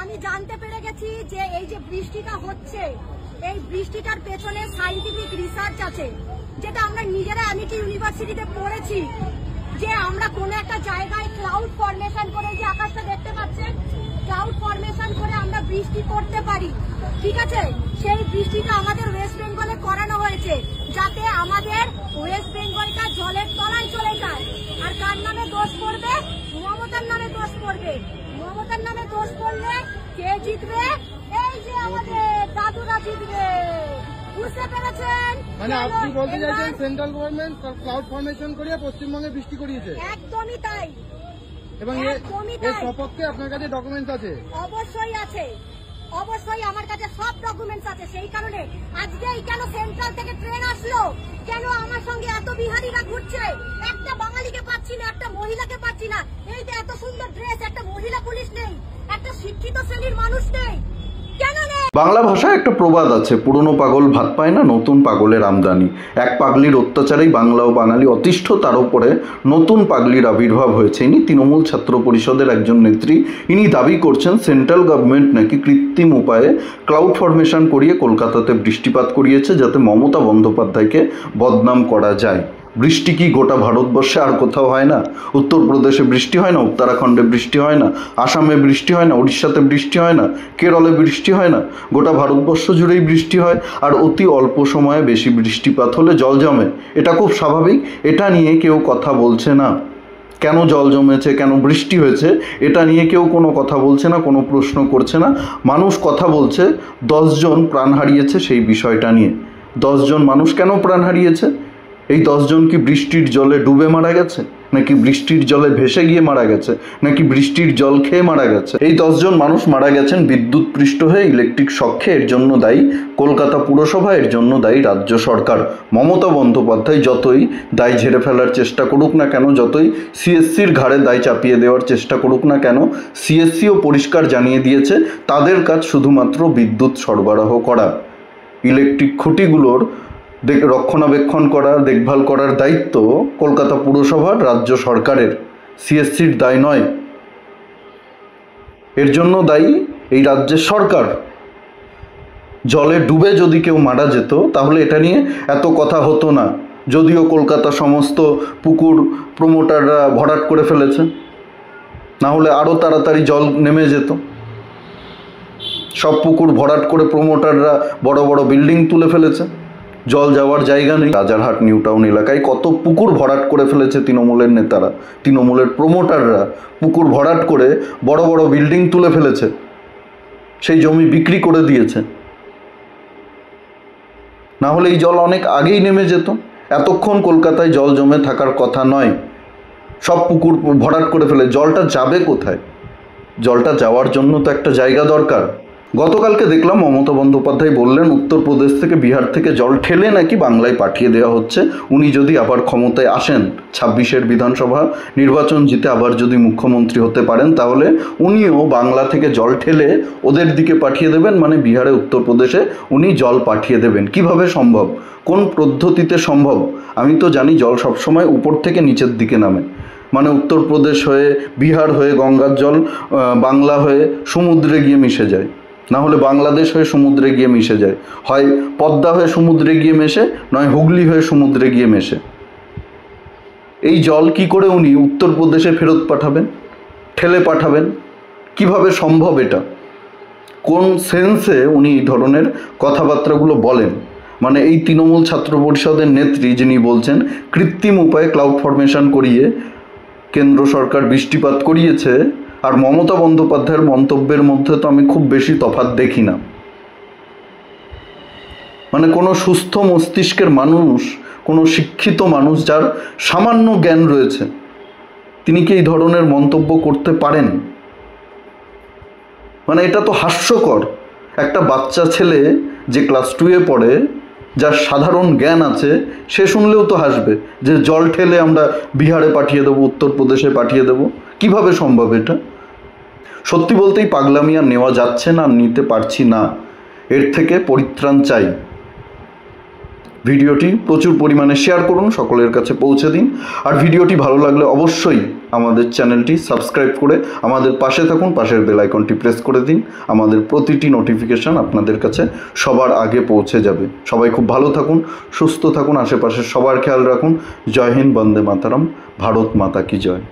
আমি জানতে পেরে গেছি যে এই যে বৃষ্টিটা হচ্ছে, এই বৃষ্টিটার পেছনে সায়েন্টিফিক রিসার্চ আছে, যেটা আমরা নিজেরা আমিটি ইউনিভার্সিটিতে পড়েছি, যে আমরা কোন একটা জায়গায় ক্লাউড ফরমেশন করে, যে আকাশটা দেখতে পাচ্ছেন, ক্লাউড ফরমেশন করে আমরা বৃষ্টি করতে পারি। ঠিক আছে, সেই বৃষ্টিটা আমাদের ওয়েস্ট বেঙ্গলে করানো হয়েছে, যাতে আমাদের ওয়েস্ট বেঙ্গলটা জলের তলায় চলে যায়। আর কার নামে দোষ পড়বে? মমতার নামে দোষ পড়বে। মমতার নামে দোষ পড়লে কে জিতবে? এই যে আমাদের দাদুরা জিতবে। বুঝতে পেরেছেন? মানে আপনি বলতে চাইছেন সেন্ট্রাল গভর্নমেন্ট ক্লাউড ফরমেশন করিয়ে পশ্চিমবঙ্গে বৃষ্টি করিয়েছে? একদমই তাই। এবং এর সপক্ষে আপনার কাছে ডকুমেন্টস আছে? অবশ্যই আছে, অবশ্যই আমার কাছে সব ডকুমেন্টস আছে। সেই কারণে আজকেই কেন সেন্ট্রাল থেকে ট্রেন আসলো, কেন আমার সঙ্গে এত বিহারিরা ঘুরছে, একটা বাঙালিকে পাচ্ছি না, একটা মহিলাকে পাচ্ছি না। এই যে এত সুন্দর ড্রেস, একটা মহিলা পুলিশ নেই, একটা শিক্ষিত শ্রেণীর মানুষ নেই, কেন নেই? বাংলা ভাষায় একটা প্রবাদ আছে, পুরনো পাগল ভাত পায় না, নতুন পাগলের আমদানি। এক পাগলির অত্যাচারেই বাংলা ও বাঙালি অতিষ্ঠ, তার উপরে নতুন পাগলির আবির্ভাব হয়েছে। ইনি তৃণমূল ছাত্র পরিষদের একজন নেত্রী। ইনি দাবি করছেন সেন্ট্রাল গভর্নমেন্ট নাকি কৃত্রিম উপায়ে ক্লাউড ফরমেশন করিয়ে কলকাতাতে বৃষ্টিপাত করিয়েছে, যাতে মমতা বন্দ্যোপাধ্যায়কে বদনাম করা যায়। বৃষ্টি কি গোটা ভারতবর্ষে আর কোথাও হয় না? উত্তরপ্রদেশে বৃষ্টি হয় না, উত্তরাখণ্ডে বৃষ্টি হয় না, আসামে বৃষ্টি হয় না, উড়িষ্যাতে বৃষ্টি হয় না, কেরলে বৃষ্টি হয় না? গোটা ভারতবর্ষ জুড়েই বৃষ্টি হয়। আর অতি অল্প সময়ে বেশি বৃষ্টিপাত হলে জল জমে, এটা খুব স্বাভাবিক। এটা নিয়ে কেউ কথা বলছে না। কেন জল জমেছে, কেন বৃষ্টি হয়েছে, এটা নিয়ে কেউ কোনো কথা বলছে না, কোনো প্রশ্ন করছে না। মানুষ কথা বলছে 10 জন প্রাণ হারিয়েছে সেই বিষয়টা নিয়ে। 10 জন মানুষ কেন প্রাণ হারিয়েছে? এই 10 জন কি বৃষ্টির জলে ডুবে মারা গেছে, নাকি বৃষ্টির জলে ভেসে গিয়ে মারা গেছে, নাকি বৃষ্টির জল খেয়ে মারা গেছে? এই 10 জন মানুষ মারা গেছেন বিদ্যুৎ পৃষ্ঠ হয়ে, ইলেকট্রিক শকে। এর জন্য দায়ী কলকাতা পুরসভা, এর জন্য দায়ী রাজ্য সরকার। মমতা বন্দ্যোপাধ্যায় যতই দায় ঝেড়ে ফেলার চেষ্টা করুক না কেন, যতই সিএসসির ঘাড়ে দায় চাপিয়ে দেওয়ার চেষ্টা করুক না কেন, সিএসসিও পরিষ্কার জানিয়ে দিয়েছে তাদের কাজ শুধুমাত্র বিদ্যুৎ সরবরাহ করা। ইলেকট্রিক খুঁটিগুলোর রক্ষণাবেক্ষণ করার, দেখভাল করার দায়িত্ব কলকাতা পুরসভার, রাজ্য সরকারের, সিএসসির দায় নয়। এর জন্য দায়ী এই রাজ্যের সরকার। জলে ডুবে যদি কেউ মারা যেত তাহলে এটা নিয়ে এত কথা হতো না। যদিও কলকাতা সমস্ত পুকুর প্রমোটাররা ভরাট করে ফেলেছে, না হলে আরও তাড়াতাড়ি জল নেমে যেত। সব পুকুর ভরাট করে প্রমোটাররা বড় বড় বিল্ডিং তুলে ফেলেছে, জল যাওয়ার জায়গা নেই। রাজারহাট নিউ টাউন এলাকায় কত পুকুর ভরাট করে ফেলেছে তৃণমূলের নেতারা, তৃণমূলের প্রমোটাররা পুকুর ভরাট করে বড় বড় বিল্ডিং তুলে ফেলেছে, সেই জমি বিক্রি করে দিয়েছে। না হলে এই জল অনেক আগেই নেমে যেত। এতক্ষণ কলকাতায় জল জমে থাকার কথা নয়। সব পুকুর ভরাট করে ফেলে, জলটা যাবে কোথায়? জলটা যাওয়ার জন্য তো একটা জায়গা দরকার। গতকালকে দেখলাম মমতা বন্দ্যোপাধ্যায় বললেন উত্তরপ্রদেশ থেকে, বিহার থেকে জল ঠেলে নাকি বাংলায় পাঠিয়ে দেওয়া হচ্ছে। উনি যদি আবার ক্ষমতায় আসেন, 26-এর বিধানসভা নির্বাচন জিতে আবার যদি মুখ্যমন্ত্রী হতে পারেন, তাহলে উনিও বাংলা থেকে জল ঠেলে ওদের দিকে পাঠিয়ে দেবেন। মানে বিহারে, উত্তরপ্রদেশে উনি জল পাঠিয়ে দেবেন। কিভাবে সম্ভব? কোন পদ্ধতিতে সম্ভব? আমি তো জানি জল সবসময় উপর থেকে নিচের দিকে নামে। মানে উত্তরপ্রদেশ হয়ে, বিহার হয়ে গঙ্গার জল বাংলা হয়ে সমুদ্রে গিয়ে মিশে যায়, না হলে বাংলাদেশ হয়ে সমুদ্রে গিয়ে মিশে যায়। হয় পদ্মা হয়ে সমুদ্রে গিয়ে মেশে, নয় হুগলি হয়ে সমুদ্রে গিয়ে মেশে। এই জল কি করে উনি উত্তরপ্রদেশে ফেরত পাঠাবেন, ঠেলে পাঠাবেন? কিভাবে সম্ভব এটা? কোন সেন্সে উনি এই ধরনের কথাবার্তাগুলো বলেন? মানে এই তৃণমূল ছাত্র পরিষদের নেত্রী যিনি বলছেন কৃত্রিম উপায়ে ক্লাউড ফরমেশন করিয়ে কেন্দ্র সরকার বৃষ্টিপাত করিয়েছে, আর মমতা বন্দ্যোপাধ্যায়ের মন্তব্যের মধ্যে তো আমি খুব বেশি তফাৎ দেখি না। মানে কোনো সুস্থ মস্তিষ্কের মানুষ, কোনো শিক্ষিত মানুষ যার সামান্য জ্ঞান রয়েছে, তিনি কি এই ধরনের মন্তব্য করতে পারেন? মানে এটা তো হাস্যকর। একটা বাচ্চা ছেলে যে ক্লাস 2-এ পড়ে, যার সাধারণ জ্ঞান আছে, সে শুনলেও তো হাসবে যে জল ঠেলে আমরা বিহারে পাঠিয়ে দেবো, উত্তরপ্রদেশে পাঠিয়ে দেবো। কিভাবে সম্ভব এটা? সত্যি বলতেই পাগলামি আর নেওয়া যাচ্ছে না, নিতে পারছি না। এর থেকে পরিত্রাণ চাই। ভিডিওটি প্রচুর পরিমাণে শেয়ার করুন, সকলের কাছে পৌঁছে দিন। আর ভিডিওটি ভালো লাগলে অবশ্যই আমাদের চ্যানেলটি সাবস্ক্রাইব করে আমাদের পাশে থাকুন, পাশের বেল আইকনটি প্রেস করে দিন। আমাদের প্রতিটি নোটিফিকেশন আপনাদের কাছে সবার আগে পৌঁছে যাবে। সবাই খুব ভালো থাকুন, সুস্থ থাকুন, আশেপাশের সবার খেয়াল রাখুন। জয় হিন্দ, বন্দে মাতরম, ভারত মাতা কি জয়।